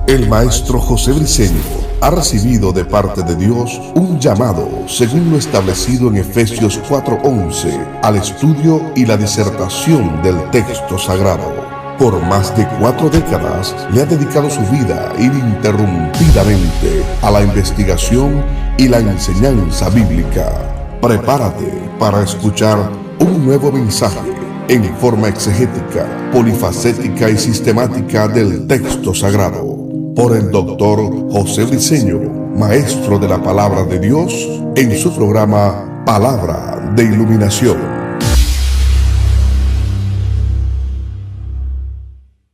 El maestro José Briceño ha recibido de parte de Dios un llamado, según lo establecido en Efesios 4:11, al estudio y la disertación del texto sagrado. Por más de 4 décadas le ha dedicado su vida ininterrumpidamente a la investigación y la enseñanza bíblica. Prepárate para escuchar un nuevo mensaje en forma exegética, polifacética y sistemática del texto sagrado, por el doctor José Briceño, maestro de la palabra de Dios, en su programa Palabra de Iluminación.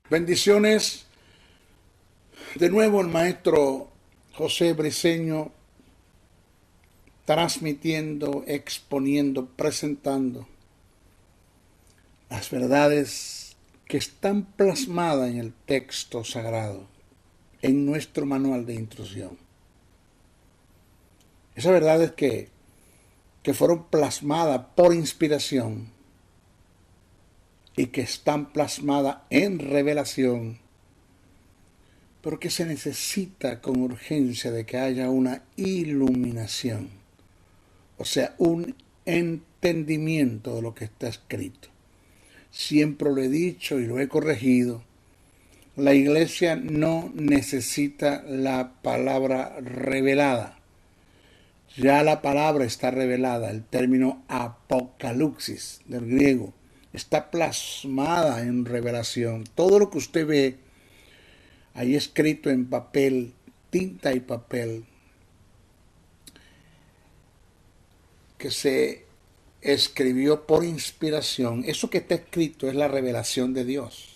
Bendiciones. De nuevo el maestro José Briceño transmitiendo, exponiendo, presentando las verdades que están plasmadas en el texto sagrado, en nuestro manual de instrucción. Esas verdades que fueron plasmadas por inspiración y que están plasmadas en revelación, pero que se necesita con urgencia de que haya una iluminación, o sea, un entendimiento de lo que está escrito. Siempre lo he dicho y lo he corregido. La iglesia no necesita la palabra revelada. Ya la palabra está revelada. El término apocalipsis del griego está plasmada en revelación. Todo lo que usted ve ahí escrito en papel, tinta y papel, que se escribió por inspiración, eso que está escrito es la revelación de Dios.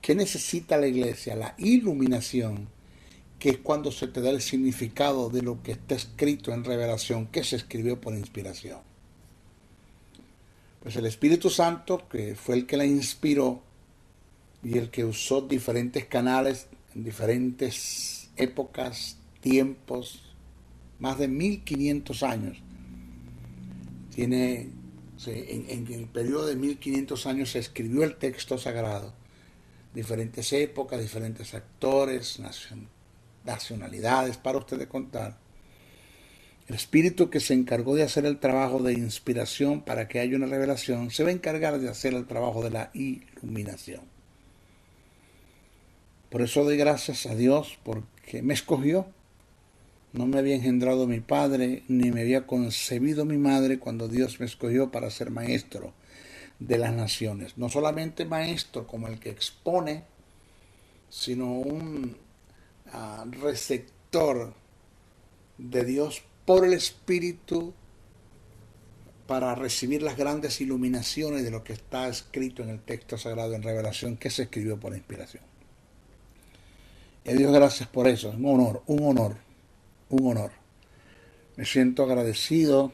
¿Qué necesita la iglesia? La iluminación, que es cuando se te da el significado de lo que está escrito en revelación, que se escribió por inspiración. Pues el Espíritu Santo, que fue el que la inspiró y el que usó diferentes canales en diferentes épocas, tiempos, más de 1500 años. En el periodo de 1500 años se escribió el texto sagrado. Diferentes épocas, diferentes actores, nacionalidades, para ustedes contar. El espíritu que se encargó de hacer el trabajo de inspiración para que haya una revelación, se va a encargar de hacer el trabajo de la iluminación. Por eso doy gracias a Dios porque me escogió. No me había engendrado mi padre, ni me había concebido mi madre cuando Dios me escogió para ser maestro de las naciones. No solamente maestro como el que expone, sino un receptor de Dios por el Espíritu para recibir las grandes iluminaciones de lo que está escrito en el texto sagrado en revelación, que se escribió por inspiración. Y a Dios gracias por eso. Es un honor, un honor, un honor. Me siento agradecido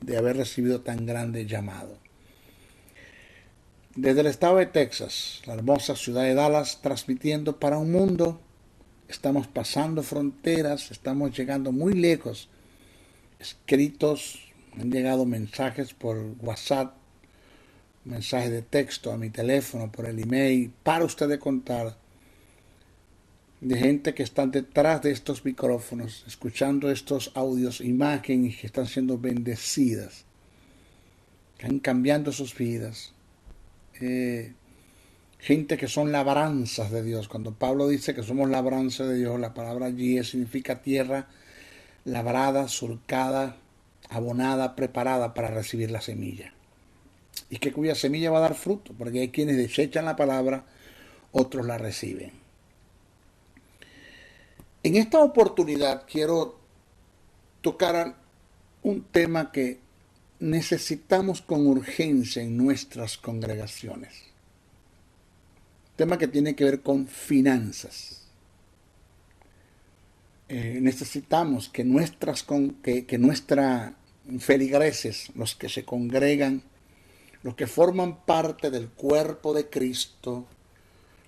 de haber recibido tan grande llamado. Desde el estado de Texas, la hermosa ciudad de Dallas, transmitiendo para un mundo. Estamos pasando fronteras, estamos llegando muy lejos. Escritos, han llegado mensajes por WhatsApp, mensajes de texto a mi teléfono, por el email, para ustedes contar, de gente que están detrás de estos micrófonos, escuchando estos audios, imágenes que están siendo bendecidas, que están cambiando sus vidas. Gente que son labranzas de Dios. Cuando Pablo dice que somos labranzas de Dios, la palabra allí significa tierra labrada, surcada, abonada, preparada para recibir la semilla. Y que cuya semilla va a dar fruto, porque hay quienes desechan la palabra, otros la reciben. En esta oportunidad quiero tocar un tema que necesitamos con urgencia en nuestras congregaciones. Tema que tiene que ver con finanzas. Necesitamos que nuestros feligreses, los que se congregan, los que forman parte del cuerpo de Cristo,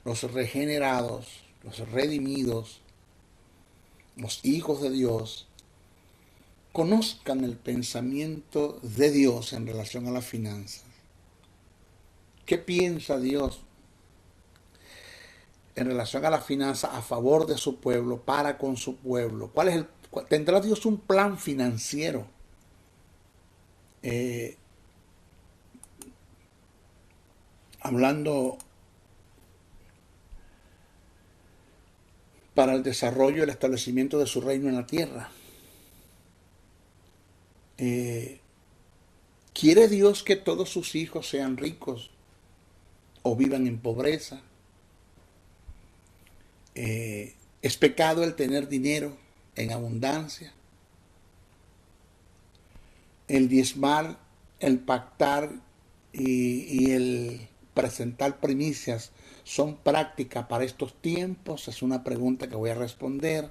los regenerados, los redimidos, los hijos de Dios, conozcan el pensamiento de Dios en relación a las finanzas. ¿Qué piensa Dios? en relación a la finanza a favor de su pueblo, para con su pueblo. ¿Tendrá Dios un plan financiero? Hablando para el desarrollo y el establecimiento de su reino en la tierra. ¿Quiere Dios que todos sus hijos sean ricos o vivan en pobreza? ¿Es pecado el tener dinero en abundancia? El diezmar, el pactar y el presentar primicias son prácticas para estos tiempos. Es una pregunta que voy a responder.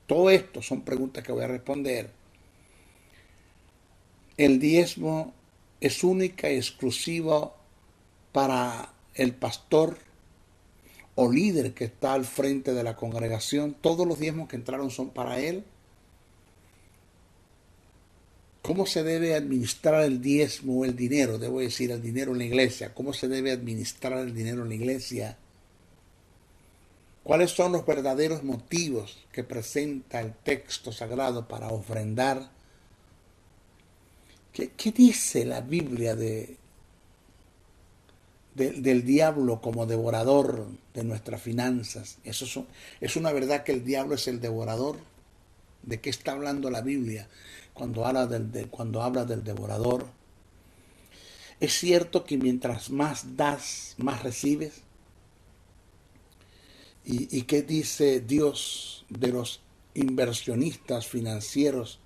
Todo esto son preguntas que voy a responder. El diezmo es única y exclusiva para el pastor o líder que está al frente de la congregación. Todos los diezmos que entraron son para él. ¿Cómo se debe administrar el diezmo o el dinero? Debo decir, el dinero en la iglesia. ¿Cómo se debe administrar el dinero en la iglesia? ¿Cuáles son los verdaderos motivos que presenta el texto sagrado para ofrendar? ¿Qué dice la Biblia del diablo como devorador de nuestras finanzas? Es una verdad que el diablo es el devorador. ¿De qué está hablando la Biblia cuando habla del devorador? Es cierto que mientras más das, más recibes. ¿Y qué dice Dios de los inversionistas financieros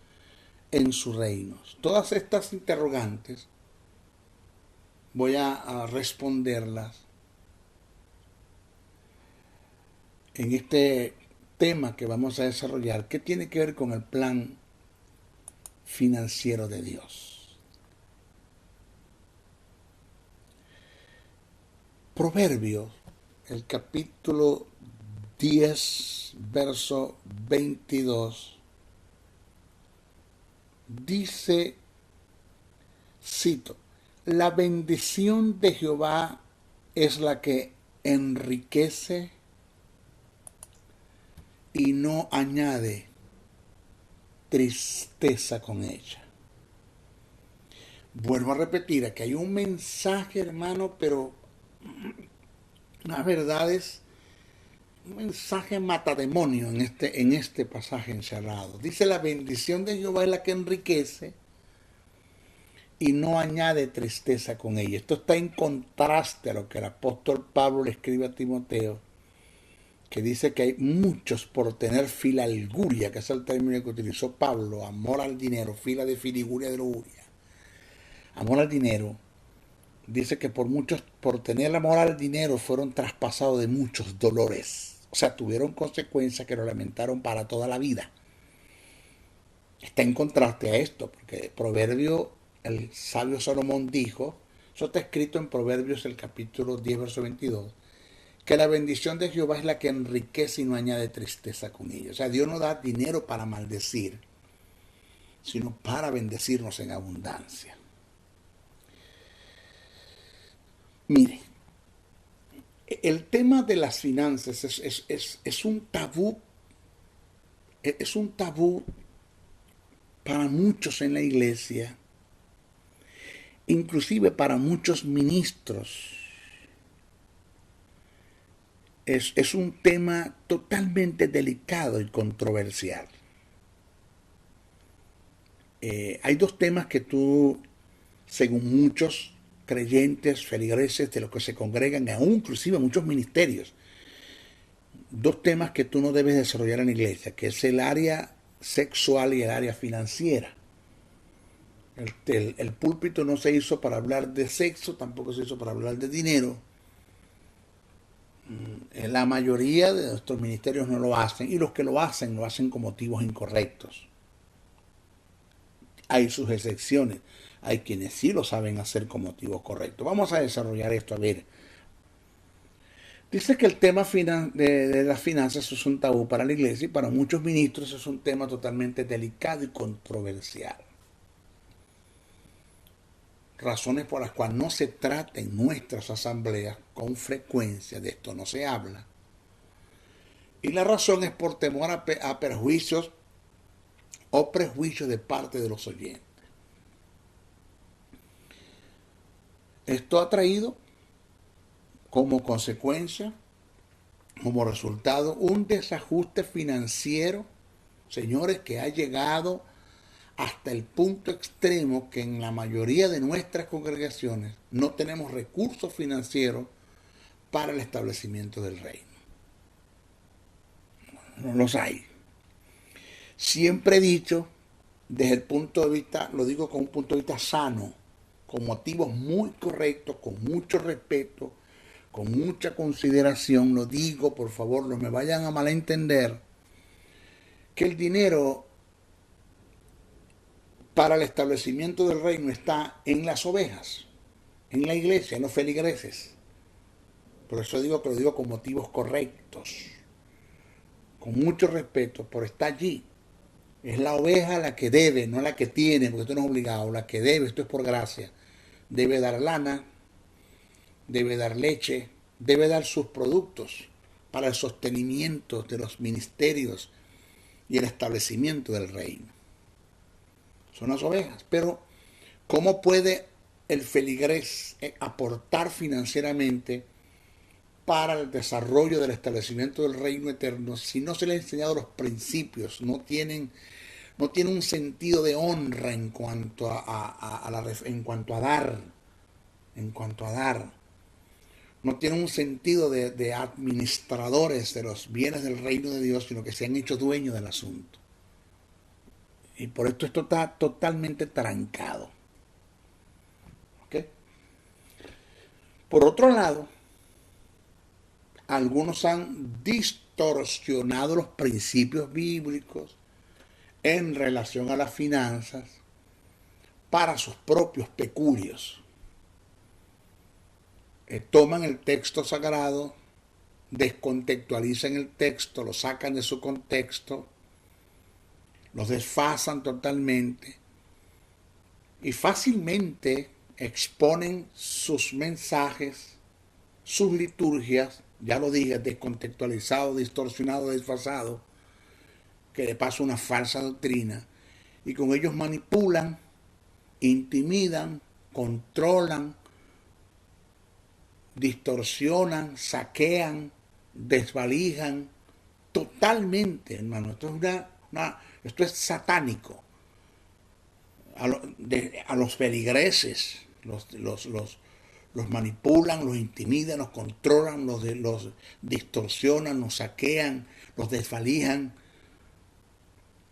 en su reino? Todas estas interrogantes voy a responderlas en este tema que vamos a desarrollar, que tiene que ver con el plan financiero de Dios. Proverbios, el capítulo 10, verso 22, dice, cito, la bendición de Jehová es la que enriquece y no añade tristeza con ella. Vuelvo a repetir, aquí hay un mensaje, hermano, pero las verdades, un mensaje matademonio en este pasaje encerrado. Dice, la bendición de Jehová es la que enriquece y no añade tristeza con ella. Esto está en contraste a lo que el apóstol Pablo le escribe a Timoteo, que dice que hay muchos por tener filalguria, que es el término que utilizó Pablo, amor al dinero, fila de filiguria de lujuria. Amor al dinero. Dice que por tener amor al dinero, fueron traspasados de muchos dolores. O sea, tuvieron consecuencias que lo lamentaron para toda la vida. Está en contraste a esto, porque Proverbio, el sabio Salomón dijo, eso está escrito en Proverbios, el capítulo 10, verso 22, que la bendición de Jehová es la que enriquece y no añade tristeza con ella. O sea, Dios no da dinero para maldecir, sino para bendecirnos en abundancia. Mire, el tema de las finanzas es un tabú, para muchos en la iglesia, inclusive para muchos ministros. Es un tema totalmente delicado y controversial. Hay dos temas que según muchos creyentes, feligreses, de los que se congregan, aún inclusive muchos ministerios, dos temas que tú no debes desarrollar en la iglesia, que es el área sexual y el área financiera. El púlpito no se hizo para hablar de sexo, tampoco se hizo para hablar de dinero. La mayoría de nuestros ministerios no lo hacen, y los que lo hacen con motivos incorrectos. Hay sus excepciones, hay quienes sí lo saben hacer con motivos correctos. Vamos a desarrollar esto, a ver. Dice que el tema de las finanzas es un tabú para la iglesia y para muchos ministros es un tema totalmente delicado y controversial. Razones por las cuales no se trata en nuestras asambleas con frecuencia, de esto no se habla. Y la razón es por temor a perjuicios o prejuicios de parte de los oyentes. Esto ha traído como consecuencia, como resultado, un desajuste financiero, señores, que ha llegado hasta el punto extremo que en la mayoría de nuestras congregaciones no tenemos recursos financieros para el establecimiento del reino. No los hay. Siempre he dicho, desde el punto de vista, lo digo con un punto de vista sano, con motivos muy correctos, con mucho respeto, con mucha consideración, lo digo, por favor, no me vayan a malentender, que el dinero para el establecimiento del reino está en las ovejas, en la iglesia, en los feligreses. Por eso digo que lo digo con motivos correctos, con mucho respeto, pero está allí. Es la oveja la que debe, no la que tiene, porque esto no es obligado, la que debe, esto es por gracia. Debe dar lana, debe dar leche, debe dar sus productos para el sostenimiento de los ministerios y el establecimiento del reino. Son las ovejas. Pero, ¿cómo puede el feligrés aportar financieramente para el desarrollo del establecimiento del reino eterno si no se le ha enseñado los principios, no tienen un sentido de honra en cuanto en cuanto a dar, no tienen un sentido de administradores de los bienes del reino de Dios, sino que se han hecho dueños del asunto. Y por esto está totalmente trancado. ¿Okay? Por otro lado, algunos han distorsionado los principios bíblicos en relación a las finanzas para sus propios peculios. Toman el texto sagrado, descontextualizan el texto, lo sacan de su contexto, los desfasan totalmente y fácilmente exponen sus mensajes, sus liturgias, ya lo dije, descontextualizado, distorsionado, desfasado, que le pasa una falsa doctrina, y con ellos manipulan, intimidan, controlan, distorsionan, saquean, desvalijan totalmente, hermano. Esto es satánico. A los feligreses los manipulan, los intimidan, los controlan, los distorsionan, los saquean, los desvalijan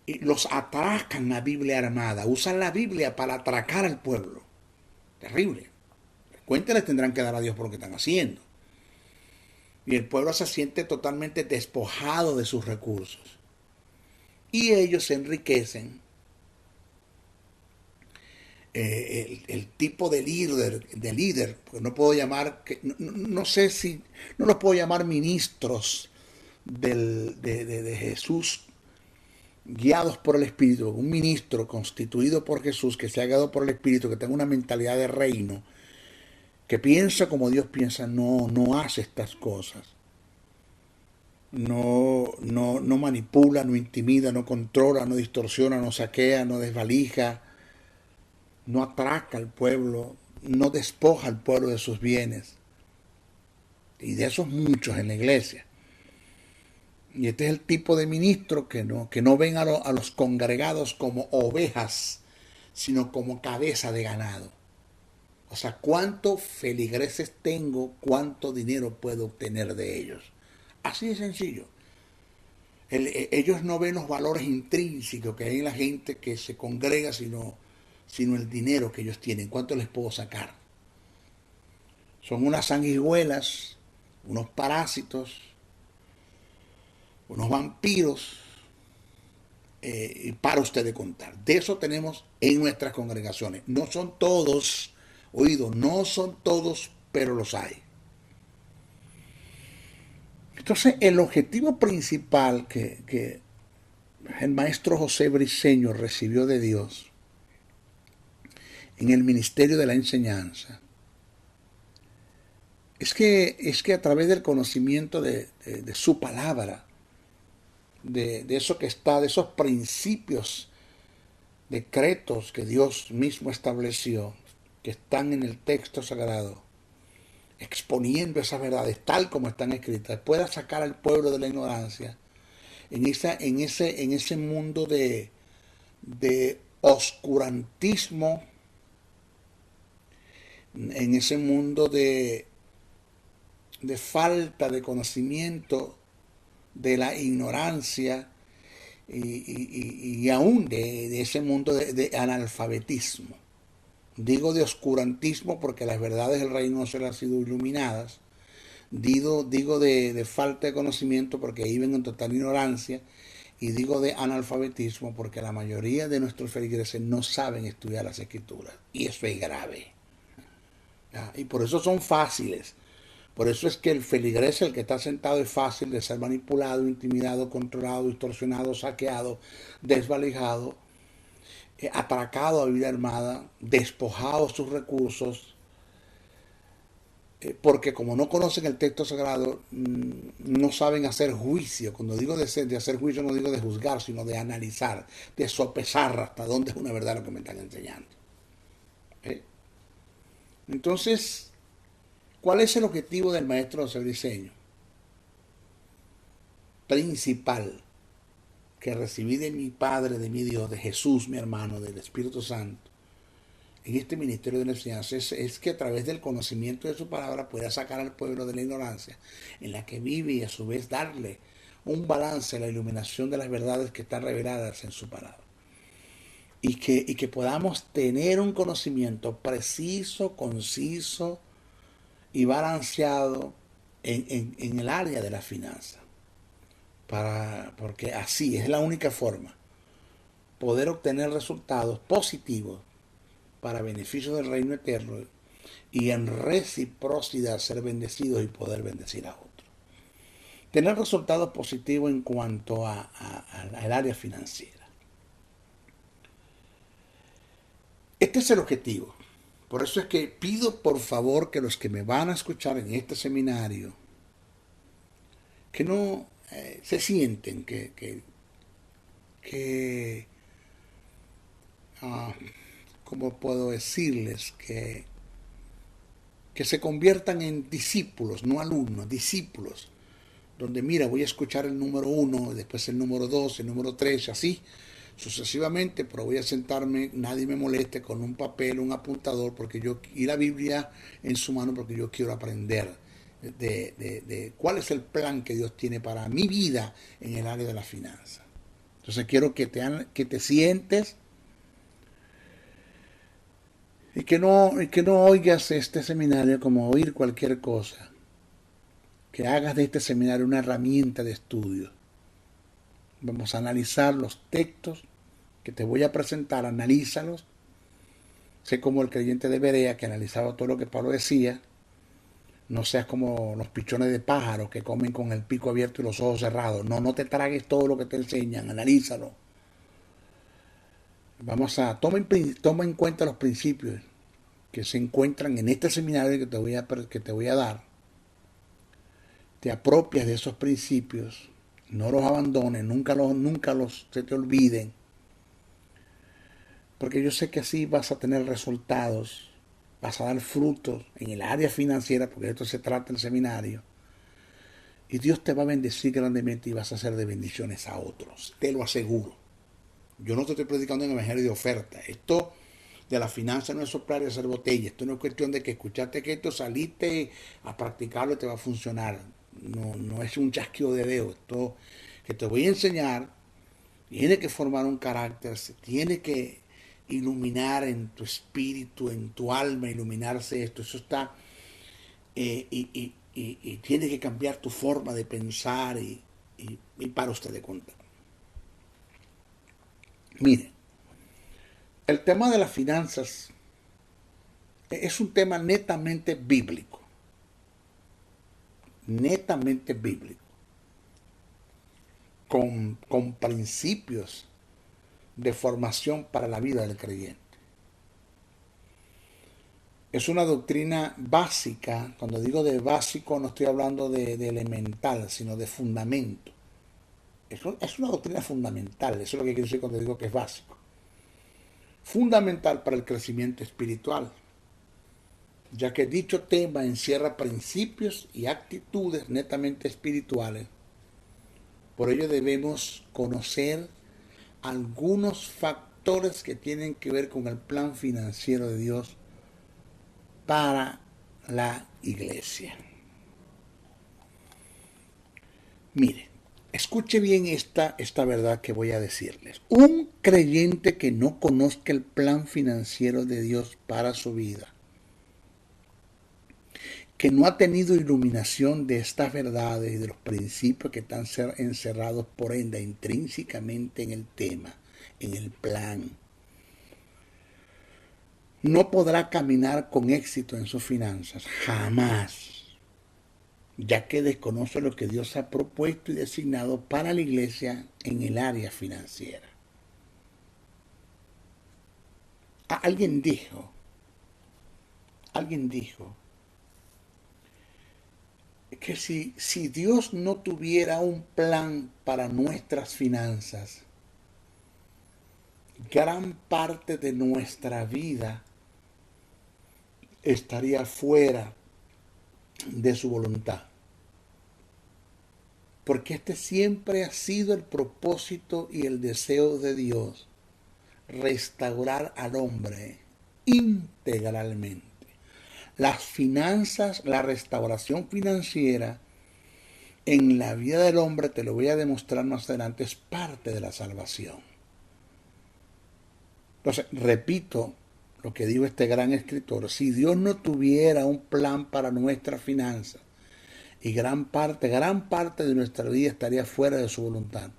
y los atracan a Biblia armada. Usan la Biblia para atracar al pueblo. Terrible. Cuentas les tendrán que dar a Dios por lo que están haciendo. Y el pueblo se siente totalmente despojado de sus recursos. Y ellos se enriquecen. El tipo de líder, porque no puedo llamar, no sé si, no los puedo llamar ministros de Jesús, guiados por el Espíritu. Un ministro constituido por Jesús, que se ha guiado por el Espíritu, que tenga una mentalidad de reino, que piensa como Dios piensa, no hace estas cosas. No manipula, no intimida, no controla, no distorsiona, no saquea, no desvalija, no atraca al pueblo, no despoja al pueblo de sus bienes. Y de esos muchos en la iglesia. Y este es el tipo de ministro que no ven a los congregados como ovejas, sino como cabeza de ganado. O sea, ¿cuántos feligreses tengo? ¿Cuánto dinero puedo obtener de ellos? Así de sencillo. Ellos no ven los valores intrínsecos que hay en la gente que se congrega, sino el dinero que ellos tienen. ¿Cuánto les puedo sacar? Son unas sanguijuelas, unos parásitos, unos vampiros, para usted de contar. De eso tenemos en nuestras congregaciones. No son todos, no son todos, pero los hay. Entonces, el objetivo principal que el maestro José Briceño recibió de Dios en el ministerio de la enseñanza es que a través del conocimiento de su palabra, de eso que está, de esos principios, decretos que Dios mismo estableció, que están en el texto sagrado, exponiendo esas verdades tal como están escritas, pueda sacar al pueblo de la ignorancia, en ese mundo de oscurantismo, en ese mundo de falta de conocimiento, de la ignorancia y aún de ese mundo de analfabetismo. Digo de oscurantismo porque las verdades del reino no se les han sido iluminadas. Digo de falta de conocimiento porque viven en total ignorancia. Y digo de analfabetismo porque la mayoría de nuestros feligreses no saben estudiar las escrituras. Y eso es grave. ¿Ya? Y por eso son fáciles. Por eso es que el feligrés, el que está sentado, es fácil de ser manipulado, intimidado, controlado, distorsionado, saqueado, desvalijado, atracado a vida armada, despojado sus recursos, porque como no conocen el texto sagrado, no saben hacer juicio. Cuando digo de hacer juicio, no digo de juzgar, sino de analizar, de sopesar hasta dónde es una verdad lo que me están enseñando. Entonces, ¿cuál es el objetivo del maestro José Briceño? Principal, que recibí de mi Padre, de mi Dios, de Jesús, mi hermano, del Espíritu Santo, en este ministerio de la enseñanza, es que a través del conocimiento de su palabra pueda sacar al pueblo de la ignorancia en la que vive y a su vez darle un balance a la iluminación de las verdades que están reveladas en su palabra. Y que podamos tener un conocimiento preciso, conciso y balanceado en el área de la finanza. Porque así es la única forma poder obtener resultados positivos para beneficio del reino eterno y en reciprocidad ser bendecidos y poder bendecir a otros. Tener resultados positivos en cuanto al área financiera. Este es el objetivo. Por eso es que pido por favor que los que me van a escuchar en este seminario, que no se sienten ¿cómo puedo decirles? Que se conviertan en discípulos, no alumnos, discípulos. Donde mira, voy a escuchar el número 1, después el número 2, el número 3, así sucesivamente, pero voy a sentarme, nadie me moleste, con un papel, un apuntador, y la Biblia en su mano, porque yo quiero aprender de cuál es el plan que Dios tiene para mi vida en el área de la finanza. Entonces quiero que te sientes y que no oigas este seminario como oír cualquier cosa. Que hagas de este seminario una herramienta de estudio. Vamos a analizar los textos que te voy a presentar, analízalos. Sé como el creyente de Berea que analizaba todo lo que Pablo decía. No seas como los pichones de pájaros que comen con el pico abierto y los ojos cerrados. No te tragues todo lo que te enseñan, analízalo. Toma en cuenta los principios que se encuentran en este seminario que te voy a dar. Te apropias de esos principios, no los abandones, nunca se te olviden, porque yo sé que así vas a tener resultados, vas a dar frutos en el área financiera, porque de esto se trata el seminario, y Dios te va a bendecir grandemente y vas a hacer de bendiciones a otros, te lo aseguro. Yo no te estoy predicando en el evangelio de oferta. Esto de la finanza no es soplar y hacer botella. Esto no es cuestión de que escuchaste que esto, saliste a practicarlo y te va a funcionar. No es un chasquido de dedo. Esto que te voy a enseñar tiene que formar un carácter, se tiene que iluminar en tu espíritu, en tu alma, iluminarse esto. Eso está y tiene que cambiar tu forma de pensar y para usted de contar. Mire, el tema de las finanzas es un tema netamente bíblico. Netamente bíblico. Con principios de formación para la vida del creyente. Es una doctrina básica. Cuando digo de básico no estoy hablando de elemental, sino de fundamento. es una doctrina fundamental, eso es lo que quiero decir cuando digo que es básico. Fundamental para el crecimiento espiritual, ya que dicho tema encierra principios y actitudes netamente espirituales. Por ello debemos conocer algunos factores que tienen que ver con el plan financiero de Dios para la iglesia. Mire, escuche bien esta verdad que voy a decirles. Un creyente que no conozca el plan financiero de Dios para su vida, que no ha tenido iluminación de estas verdades y de los principios que están encerrados por ende intrínsecamente en el tema, en el plan, no podrá caminar con éxito en sus finanzas, jamás, ya que desconoce lo que Dios ha propuesto y designado para la iglesia en el área financiera. Alguien dijo, que si Dios no tuviera un plan para nuestras finanzas, gran parte de nuestra vida estaría fuera de su voluntad. Porque este siempre ha sido el propósito y el deseo de Dios, restaurar al hombre integralmente. Las finanzas, la restauración financiera en la vida del hombre, te lo voy a demostrar más adelante, es parte de la salvación. Entonces, repito lo que dijo este gran escritor: si Dios no tuviera un plan para nuestras finanzas, y gran parte de nuestra vida estaría fuera de su voluntad,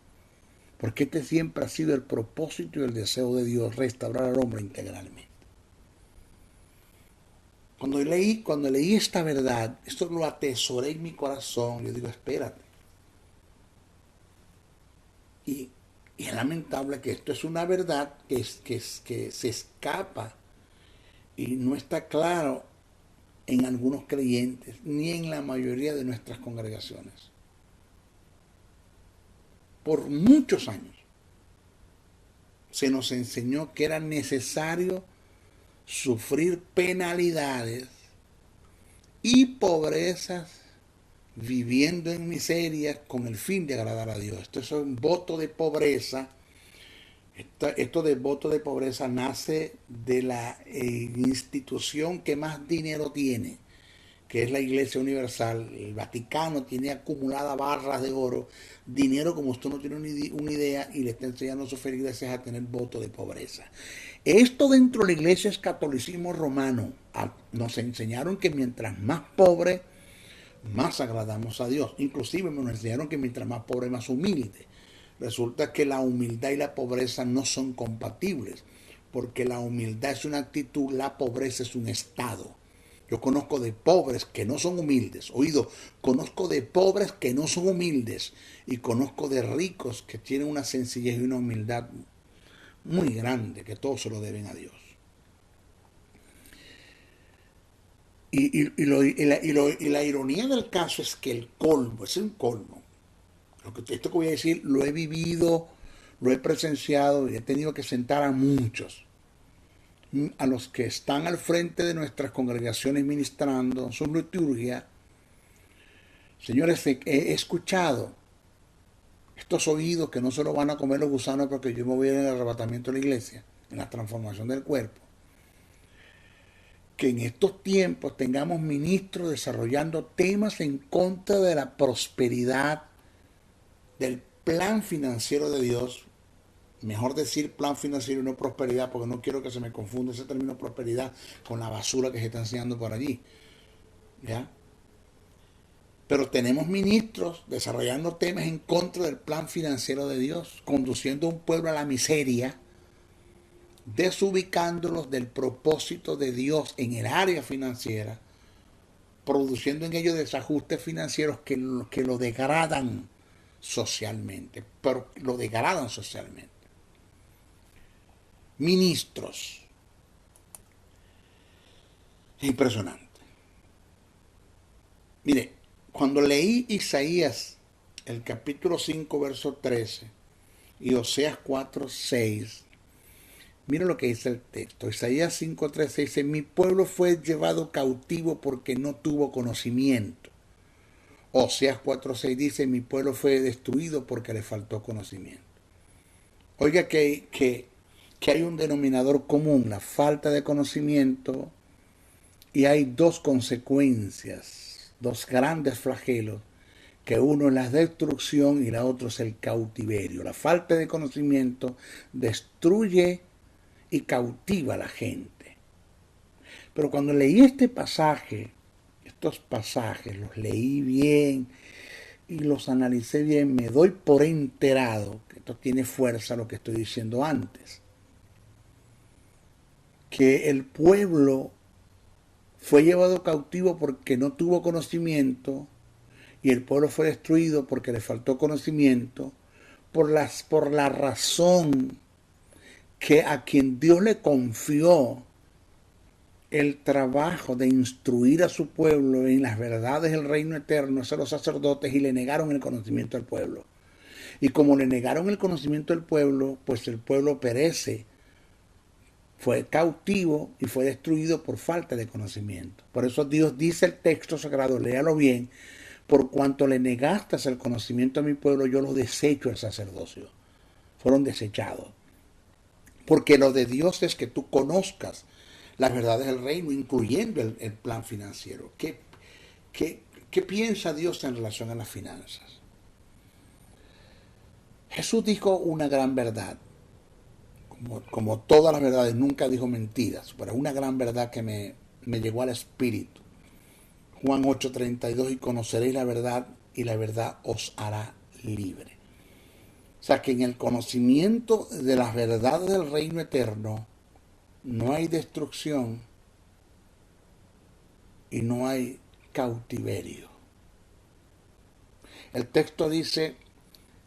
porque este siempre ha sido el propósito y el deseo de Dios, restaurar al hombre integralmente. Cuando leí esta verdad, esto lo atesoré en mi corazón. Yo digo, espérate. Y es lamentable que esto es una verdad que se escapa y no está claro en algunos creyentes, ni en la mayoría de nuestras congregaciones. Por muchos años se nos enseñó que era necesario sufrir penalidades y pobrezas viviendo en miseria con el fin de agradar a Dios. Esto es un voto de pobreza. Esto de voto de pobreza nace de la institución que más dinero tiene, que es la Iglesia Universal. El Vaticano tiene acumulada barras de oro, dinero como usted no tiene una idea, y le está enseñando a sus feligreses a tener voto de pobreza. Esto dentro de la iglesia es catolicismo romano. Nos enseñaron que mientras más pobre, más agradamos a Dios. Inclusive nos enseñaron que mientras más pobre, más humilde. Resulta que la humildad y la pobreza no son compatibles, porque la humildad es una actitud, la pobreza es un estado. Yo conozco de pobres que no son humildes. Conozco de pobres que no son humildes, y conozco de ricos que tienen una sencillez y una humildad muy grande, que todo se lo deben a Dios. Y la ironía del caso es que el colmo, es un colmo. Esto que voy a decir lo he vivido, lo he presenciado, y he tenido que sentar a muchos, a los que están al frente de nuestras congregaciones ministrando su liturgia. Señores, he escuchado estos oídos que no se los van a comer los gusanos, porque yo me voy en el arrebatamiento de la iglesia, en la transformación del cuerpo. Que en estos tiempos tengamos ministros desarrollando temas en contra de la prosperidad, del plan financiero de Dios. Mejor decir plan financiero y no prosperidad, porque no quiero que se me confunda ese término prosperidad con la basura que se está enseñando por allí. ¿Ya? Pero tenemos ministros desarrollando temas en contra del plan financiero de Dios, conduciendo a un pueblo a la miseria, desubicándolos del propósito de Dios en el área financiera, produciendo en ellos desajustes financieros que lo degradan socialmente, pero lo degradan socialmente. Ministros. Es impresionante. Mire, cuando leí Isaías el capítulo 5, verso 13, y Oseas 4, 6. Mira lo que dice el texto. Isaías 5, 13 dice: mi pueblo fue llevado cautivo porque no tuvo conocimiento. Oseas 4, 6 dice: mi pueblo fue destruido porque le faltó conocimiento. Oiga que hay un denominador común, la falta de conocimiento, y hay dos consecuencias, dos grandes flagelos, que uno es la destrucción y la otra es el cautiverio. La falta de conocimiento destruye y cautiva a la gente. Pero cuando leí este pasaje, estos pasajes los leí bien y los analicé bien, me doy por enterado que esto tiene fuerza lo que estoy diciendo antes. Que el pueblo fue llevado cautivo porque no tuvo conocimiento, y el pueblo fue destruido porque le faltó conocimiento, por la razón que a quien Dios le confió el trabajo de instruir a su pueblo en las verdades del reino eterno, a los sacerdotes, y le negaron el conocimiento al pueblo. Y como le negaron el conocimiento al pueblo, pues el pueblo perece, fue cautivo y fue destruido por falta de conocimiento. Por eso Dios dice el texto sagrado, léalo bien: por cuanto le negaste el conocimiento a mi pueblo, yo los desecho el sacerdocio. Fueron desechados. Porque lo de Dios es que tú conozcas las verdades del reino, incluyendo el plan financiero. ¿Qué piensa Dios en relación a las finanzas? Jesús dijo una gran verdad. Como todas las verdades, nunca dijo mentiras, pero una gran verdad que me llegó al espíritu. Juan 8:32: y conoceréis la verdad, y la verdad os hará libre. O sea que en el conocimiento de las verdades del reino eterno no hay destrucción y no hay cautiverio. El texto dice: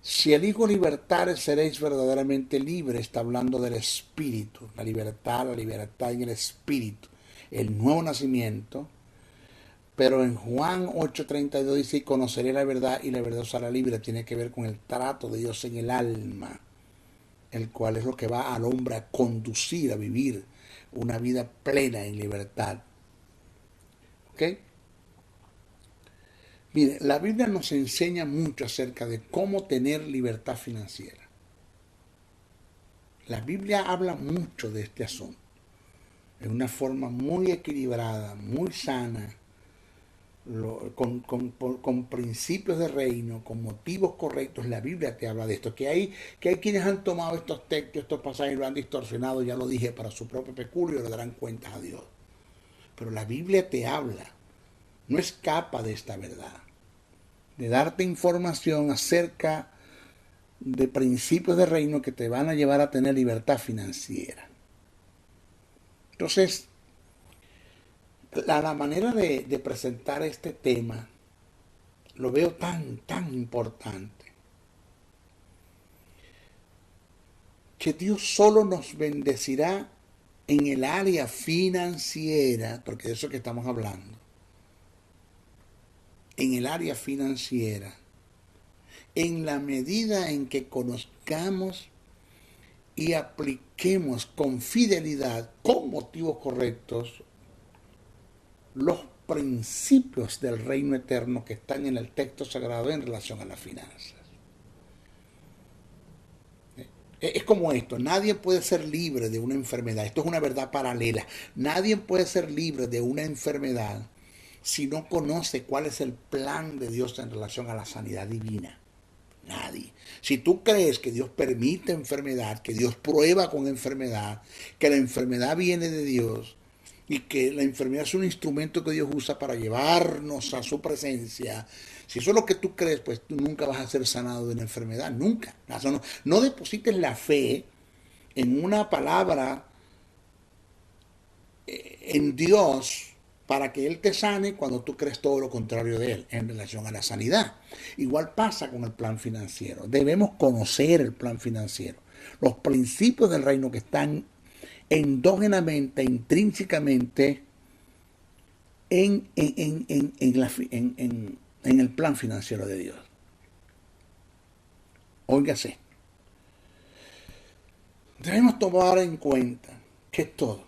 si el Hijo libertare, seréis verdaderamente libres. Está hablando del espíritu, la libertad en el espíritu, el nuevo nacimiento. Pero en Juan 8:32 dice: y conoceré la verdad, y la verdad os hará libre. Tiene que ver con el trato de Dios en el alma, el cual es lo que va al hombre a conducir a vivir una vida plena en libertad. ¿Ok? Mire, la Biblia nos enseña mucho acerca de cómo tener libertad financiera. La Biblia habla mucho de este asunto, de una forma muy equilibrada, muy sana, con principios de reino, con motivos correctos. La Biblia te habla de esto, que hay quienes han tomado estos textos, estos pasajes, y lo han distorsionado, ya lo dije, para su propio peculio, y le darán cuentas a Dios. Pero la Biblia te habla, no escapa de esta verdad, de darte información acerca de principios de reino que te van a llevar a tener libertad financiera. Entonces, la manera de presentar este tema lo veo tan importante, que Dios solo nos bendecirá en el área financiera, porque de eso que estamos hablando, en el área financiera, en la medida en que conozcamos y apliquemos con fidelidad, con motivos correctos, los principios del reino eterno que están en el texto sagrado en relación a las finanzas. Es como esto: nadie puede ser libre de una enfermedad. Esto es una verdad paralela. Nadie puede ser libre de una enfermedad si no conoce cuál es el plan de Dios en relación a la sanidad divina. Nadie. Si tú crees que Dios permite enfermedad, que Dios prueba con enfermedad, que la enfermedad viene de Dios y que la enfermedad es un instrumento que Dios usa para llevarnos a su presencia, si eso es lo que tú crees, pues tú nunca vas a ser sanado de una enfermedad, nunca. No deposites la fe en una palabra, en Dios, para que Él te sane, cuando tú crees todo lo contrario de Él en relación a la sanidad. Igual pasa con el plan financiero. Debemos conocer el plan financiero, los principios del reino que están endógenamente, intrínsecamente en el plan financiero de Dios. Óigase, debemos tomar en cuenta que todo,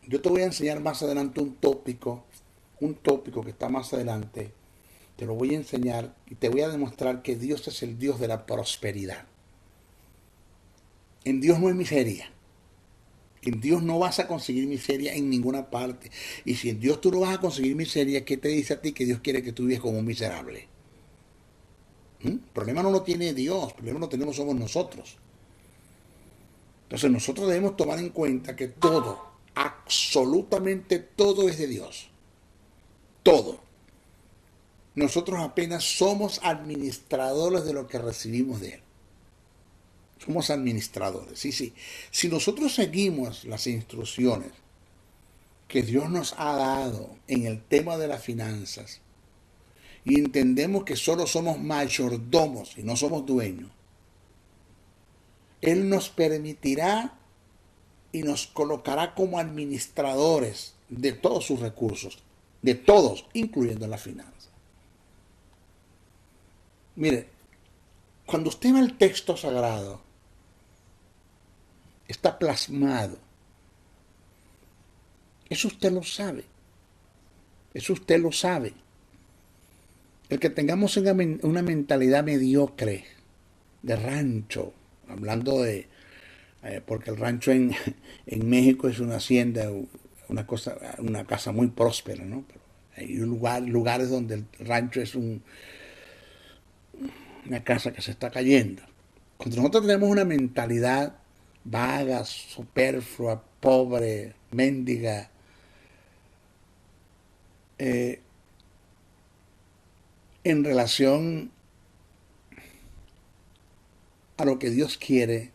yo te voy a enseñar más adelante un tópico que está más adelante, te lo voy a enseñar y te voy a demostrar que Dios es el Dios de la prosperidad. En Dios no hay miseria. En Dios no vas a conseguir miseria en ninguna parte. Y si en Dios tú no vas a conseguir miseria, ¿qué te dice a ti que Dios quiere que tú vivas como un miserable? El problema no lo tiene Dios, el problema lo tenemos somos nosotros. Entonces nosotros debemos tomar en cuenta que todo, absolutamente todo es de Dios. Todo. Nosotros apenas somos administradores de lo que recibimos de Él. Somos administradores, sí. Si nosotros seguimos las instrucciones que Dios nos ha dado en el tema de las finanzas y entendemos que solo somos mayordomos y no somos dueños, Él nos permitirá y nos colocará como administradores de todos sus recursos, de todos, incluyendo las finanzas. Mire, cuando usted va al texto sagrado, está plasmado. Eso usted lo sabe. Eso usted lo sabe. El que tengamos una mentalidad mediocre de rancho, hablando de, porque el rancho en México es una hacienda, una casa muy próspera, ¿no? Pero hay lugares donde el rancho es una casa que se está cayendo. Cuando nosotros tenemos una mentalidad vaga, superflua, pobre, mendiga, en relación a lo que Dios quiere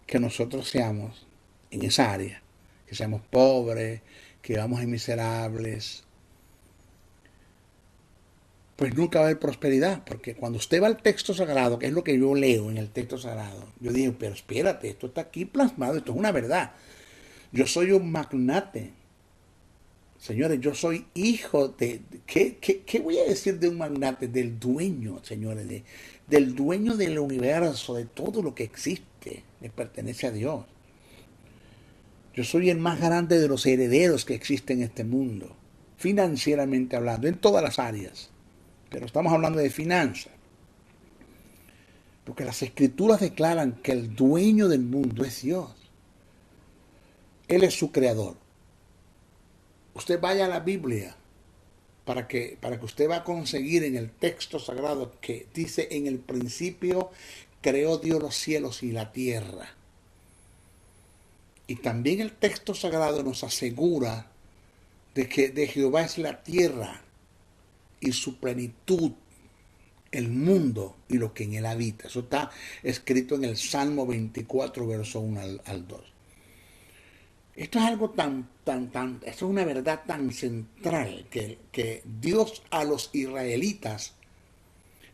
que nosotros seamos en esa área, que seamos pobres, que vamos a miserables, pues nunca va a haber prosperidad, porque cuando usted va al texto sagrado, que es lo que yo leo en el texto sagrado, yo digo, pero espérate, esto está aquí plasmado, esto es una verdad. Yo soy un magnate. Señores, yo soy hijo de... ¿Qué voy a decir de un magnate? Del dueño, señores, del dueño del universo, de todo lo que existe, le pertenece a Dios. Yo soy el más grande de los herederos que existen en este mundo, financieramente hablando, en todas las áreas. Pero estamos hablando de finanzas. Porque las escrituras declaran que el dueño del mundo es Dios. Él es su creador. Usted vaya a la Biblia para que usted va a conseguir en el texto sagrado que dice: en el principio creó Dios los cielos y la tierra. Y también el texto sagrado nos asegura de que de Jehová es la tierra y su plenitud, el mundo y lo que en él habita. Eso está escrito en el Salmo 24, verso 1 al 2. Esto es algo esto es una verdad tan central que Dios a los israelitas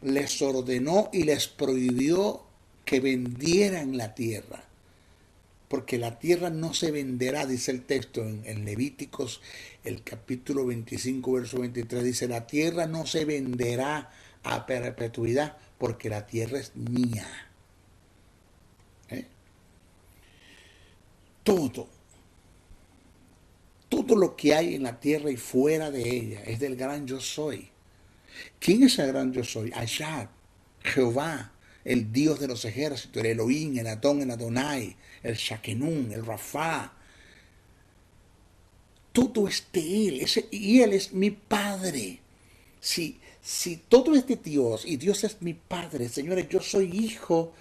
les ordenó y les prohibió que vendieran la tierra. Porque la tierra no se venderá, dice el texto en Levíticos, el capítulo 25, verso 23, dice: la tierra no se venderá a perpetuidad, porque la tierra es mía. Todo lo que hay en la tierra y fuera de ella es del gran yo soy. ¿Quién es el gran yo soy? Ashad, Jehová, el Dios de los ejércitos, el Elohim, el Adón, el Adonai, el Shakenun, el Rafá. Todo es de Él, y Él es mi Padre. Si todo es de Dios y Dios es mi Padre, señores, yo soy hijo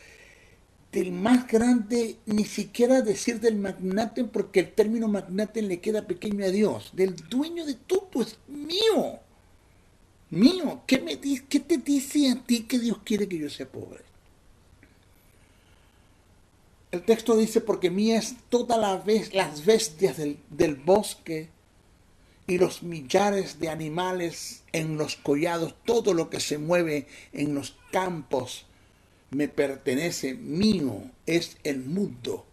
del más grande, ni siquiera decir del magnate, porque el término magnate le queda pequeño a Dios. Del dueño de todo, es mío. Mío. ¿Qué te dice a ti que Dios quiere que yo sea pobre? El texto dice: porque mía es todas las bestias del bosque y los millares de animales en los collados, todo lo que se mueve en los campos me pertenece, mío es el mundo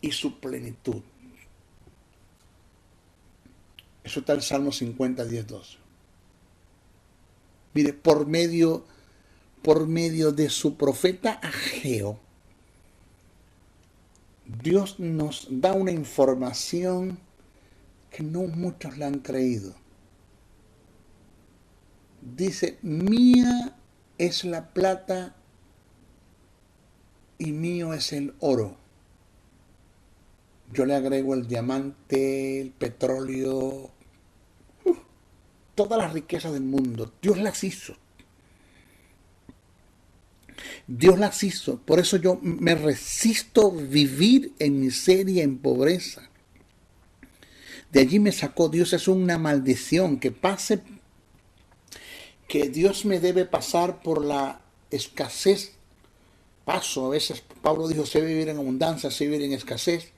y su plenitud. Eso está en Salmo 50, 10, 12. Mire, por medio de su profeta Ageo, Dios nos da una información que no muchos la han creído. Dice, mía es la plata y mío es el oro. Yo le agrego el diamante, el petróleo, todas las riquezas del mundo. Dios las hizo. Dios las hizo. Por eso yo me resisto a vivir en miseria, en pobreza. De allí me sacó Dios. Es una maldición que pase, que Dios me debe pasar por la escasez. Paso, a veces Pablo dijo, sé vivir en abundancia, sé vivir en escasez,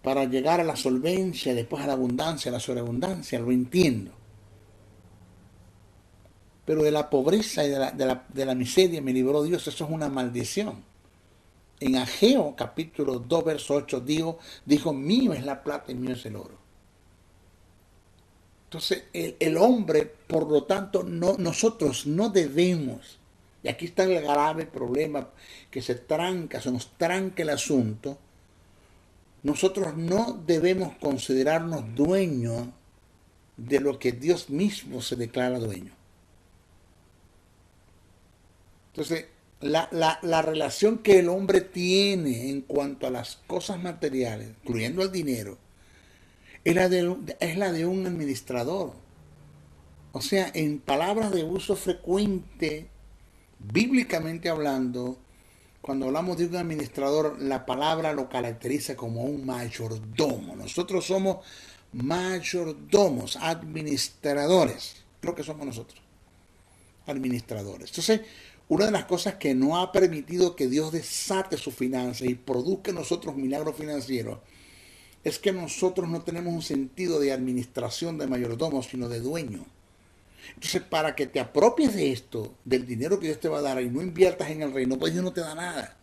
para llegar a la solvencia, después a la abundancia, a la sobreabundancia. Lo entiendo. Pero de la pobreza y de la miseria me libró Dios. Eso es una maldición. En Ageo capítulo 2 verso 8 dijo, mío es la plata y mío es el oro. Entonces el hombre, por lo tanto, nosotros no debemos, y aquí está el grave problema, que se nos tranca el asunto. Nosotros no debemos considerarnos dueños de lo que Dios mismo se declara dueño. Entonces, la relación que el hombre tiene en cuanto a las cosas materiales, incluyendo el dinero, es la de un administrador. O sea, en palabras de uso frecuente, bíblicamente hablando, cuando hablamos de un administrador, la palabra lo caracteriza como un mayordomo. Nosotros somos mayordomos, administradores. Creo que somos nosotros, administradores. Entonces, una de las cosas que no ha permitido que Dios desate su finanza y produzca en nosotros milagros financieros es que nosotros no tenemos un sentido de administración de mayordomo, sino de dueño. Entonces, para que te apropies de esto, del dinero que Dios te va a dar y no inviertas en el reino, pues Dios no te da nada.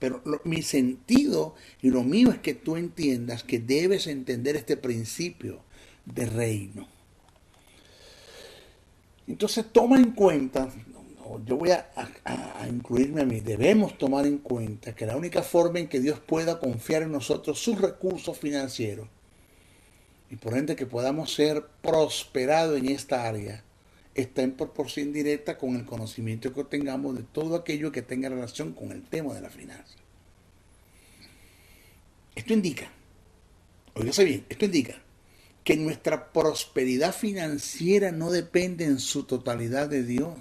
Pero mi sentido y lo mío es que tú entiendas que debes entender este principio de reino. Entonces toma en cuenta, yo voy a incluirme a mí, debemos tomar en cuenta que la única forma en que Dios pueda confiar en nosotros sus recursos financieros y por ende que podamos ser prosperados en esta área está en proporción directa con el conocimiento que tengamos de todo aquello que tenga relación con el tema de la finanza. Esto indica, oígase bien, esto indica que nuestra prosperidad financiera no depende en su totalidad de Dios,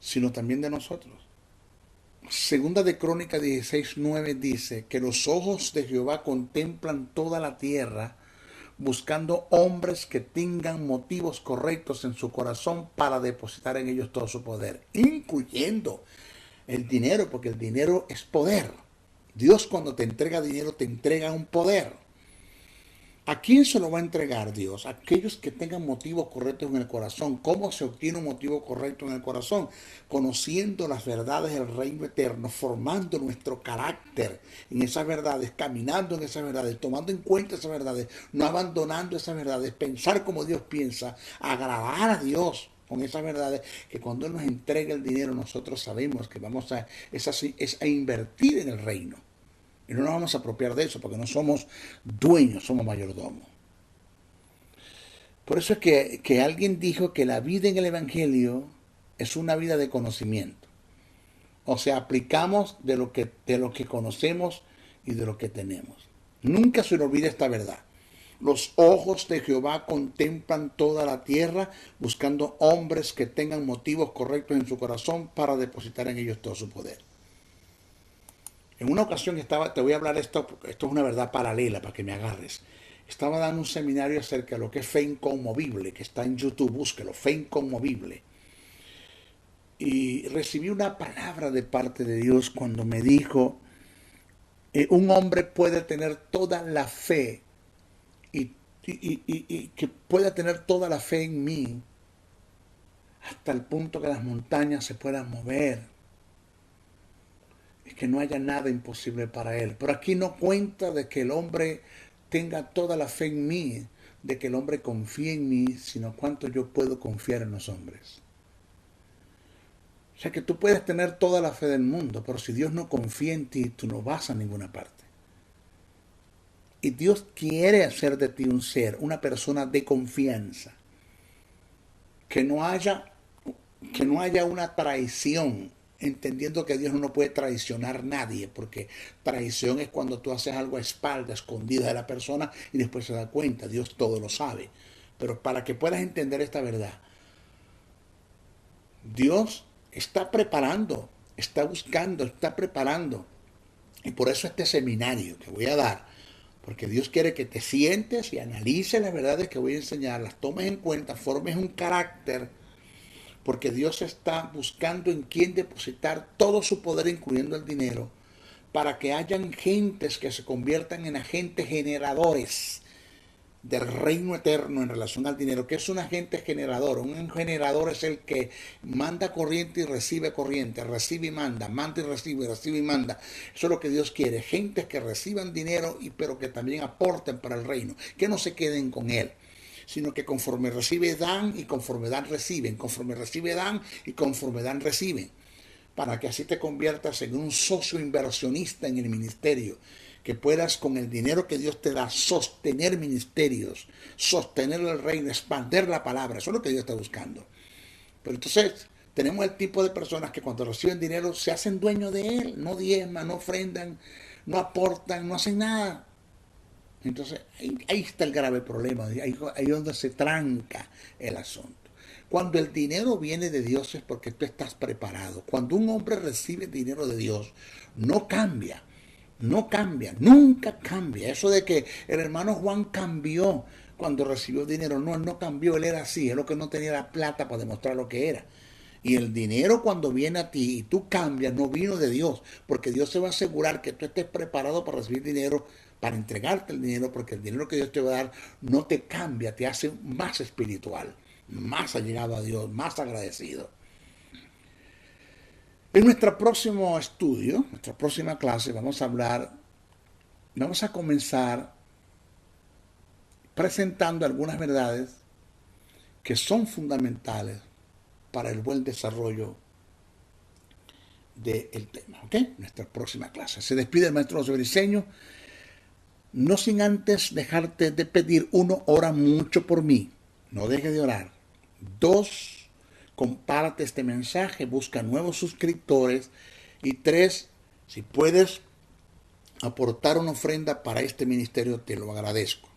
sino también de nosotros. Segunda de Crónicas 16:9 dice que los ojos de Jehová contemplan toda la tierra, buscando hombres que tengan motivos correctos en su corazón para depositar en ellos todo su poder, incluyendo el dinero, porque el dinero es poder. Dios cuando te entrega dinero te entrega un poder. ¿A quién se lo va a entregar Dios? A aquellos que tengan motivos correctos en el corazón. ¿Cómo se obtiene un motivo correcto en el corazón? Conociendo las verdades del reino eterno, formando nuestro carácter en esas verdades, caminando en esas verdades, tomando en cuenta esas verdades, no abandonando esas verdades, pensar como Dios piensa, agradar a Dios con esas verdades, que cuando Él nos entrega el dinero nosotros sabemos que vamos a invertir en el reino. Y no nos vamos a apropiar de eso porque no somos dueños, somos mayordomos. Por eso es que alguien dijo que la vida en el Evangelio es una vida de conocimiento. O sea, aplicamos de lo que conocemos y de lo que tenemos. Nunca se le olvide esta verdad. Los ojos de Jehová contemplan toda la tierra, buscando hombres que tengan motivos correctos en su corazón para depositar en ellos todo su poder. En una ocasión te voy a hablar esto es una verdad paralela para que me agarres. Estaba dando un seminario acerca de lo que es fe inconmovible, que está en YouTube, búsquelo, fe inconmovible. Y recibí una palabra de parte de Dios cuando me dijo, un hombre puede tener toda la fe y que pueda tener toda la fe en mí hasta el punto que las montañas se puedan mover. Que no haya nada imposible para él. Pero aquí no cuenta de que el hombre tenga toda la fe en mí. de que el hombre confíe en mí, sino cuánto yo puedo confiar en los hombres. O sea que tú puedes tener toda la fe del mundo, pero si Dios no confía en ti, tú no vas a ninguna parte. Y Dios quiere hacer de ti un ser, una persona de confianza. Que no haya una traición, entendiendo que Dios no puede traicionar a nadie, porque traición es cuando tú haces algo a espaldas, escondida de la persona y después se da cuenta. Dios todo lo sabe. Pero para que puedas entender esta verdad, Dios está preparando, está buscando, está preparando. Y por eso este seminario que voy a dar, porque Dios quiere que te sientes y analices las verdades que voy a enseñar, las tomes en cuenta, formes un carácter, porque Dios está buscando en quién depositar todo su poder, incluyendo el dinero, para que hayan gentes que se conviertan en agentes generadores del reino eterno en relación al dinero. ¿Qué es un agente generador? Un generador es el que manda corriente y recibe corriente, recibe y manda y recibe y manda. Eso es lo que Dios quiere, gentes que reciban dinero pero que también aporten para el reino, que no se queden con él, sino que conforme recibe dan y conforme dan reciben, conforme recibe dan y conforme dan reciben, para que así te conviertas en un socio inversionista en el ministerio, que puedas con el dinero que Dios te da sostener ministerios, sostener el reino, expandir la palabra. Eso es lo que Dios está buscando. Pero entonces tenemos el tipo de personas que cuando reciben dinero se hacen dueños de él, no diezman, no ofrendan, no aportan, no hacen nada. Entonces ahí está el grave problema, ahí es donde se tranca el asunto. Cuando el dinero viene de Dios es porque tú estás preparado. Cuando un hombre recibe dinero de Dios, no cambia. No cambia, nunca cambia. Eso de que el hermano Juan cambió cuando recibió dinero, no, él no cambió, él era así, es lo que no tenía la plata para demostrar lo que era. Y el dinero cuando viene a ti y tú cambias, no vino de Dios, porque Dios se va a asegurar que tú estés preparado para recibir dinero, para entregarte el dinero, porque el dinero que Dios te va a dar no te cambia, te hace más espiritual, más allegado a Dios, más agradecido. En nuestro próximo estudio, nuestra próxima clase, vamos a comenzar presentando algunas verdades que son fundamentales para el buen desarrollo del tema. ¿Ok? Nuestra próxima clase. Se despide el maestro José Briceño, no sin antes dejarte de pedir: 1, ora mucho por mí. No dejes de orar. 2, comparte este mensaje, busca nuevos suscriptores. Y 3, si puedes aportar una ofrenda para este ministerio, te lo agradezco.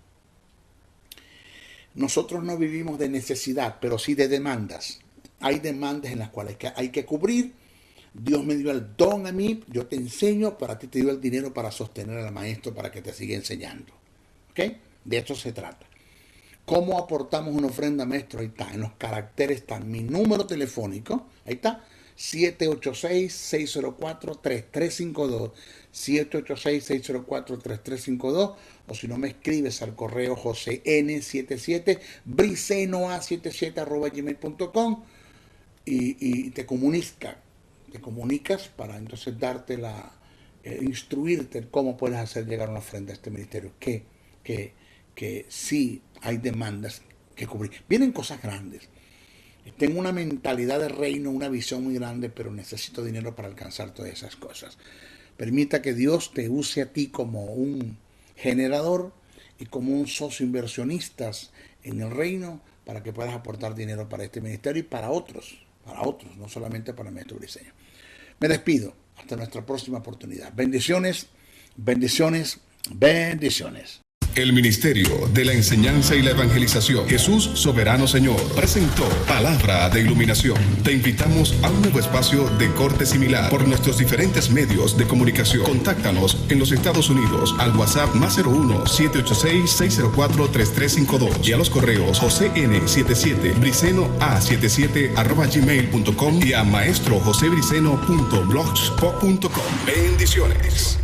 Nosotros no vivimos de necesidad, pero sí de demandas. Hay demandas en las cuales hay que cubrir. Dios me dio el don a mí, yo te enseño, para ti te dio el dinero para sostener al maestro, para que te siga enseñando. ¿Ok? De eso se trata. ¿Cómo aportamos una ofrenda, maestro? Ahí está, en los caracteres está mi número telefónico, ahí está, 786-604-3352, 786-604-3352, o si no me escribes al correo josén77, bricenoa77@gmail.com y te comunicas para entonces darte instruirte cómo puedes hacer llegar una ofrenda a este ministerio, que sí hay demandas que cubrir. Vienen cosas grandes. Tengo una mentalidad de reino, una visión muy grande, pero necesito dinero para alcanzar todas esas cosas. Permita que Dios te use a ti como un generador y como un socio inversionista en el reino, para que puedas aportar dinero para este ministerio y para otros, no solamente para el maestro Briceño. Me despido. Hasta nuestra próxima oportunidad. Bendiciones, bendiciones, bendiciones. El Ministerio de la Enseñanza y la Evangelización, Jesús Soberano Señor, presentó Palabra de Iluminación. Te invitamos a un nuevo espacio de corte similar por nuestros diferentes medios de comunicación. Contáctanos en los Estados Unidos al WhatsApp +01 786-604-3352 y a los correos josén77 bricenoa77@gmail.com y a maestrojosebriceno.blogspot.com. Bendiciones.